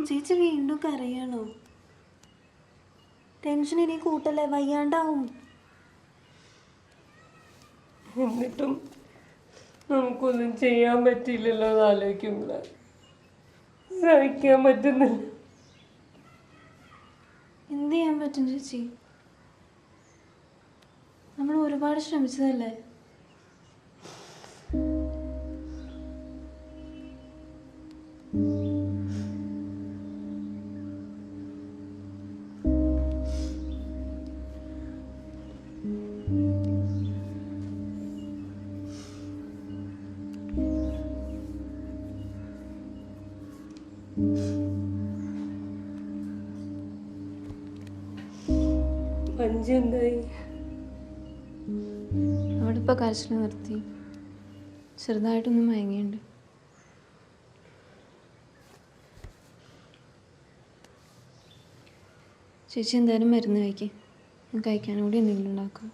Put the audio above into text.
ചേച്ചി വീണ്ടും കരയാണോ? ടെൻഷൻ ഇനി കൂട്ടല്ലേ, വയ്യാണ്ടാവും. എന്നിട്ടും നമുക്കൊന്നും ചെയ്യാൻ പറ്റില്ലല്ലോ എന്ന് ആലോചിക്കുമ്പോൾ സഹിക്കാൻ പറ്റുന്നില്ല. എന്ത് ചെയ്യാൻ പറ്റും ചേച്ചി? നമ്മൾ ഒരുപാട് ശ്രമിച്ചതല്ലേ. മഞ്ജു എന്തായി? അവിടെ ഇപ്പോൾ കരച്ചിൽ നിർത്തി, ചെറുതായിട്ടൊന്നും മയങ്ങിയുണ്ട്. ചേച്ചി എന്തായാലും മരുന്ന് കഴിക്കും, കഴിക്കാനും കൂടി എന്തെങ്കിലും ഉണ്ടാക്കാം.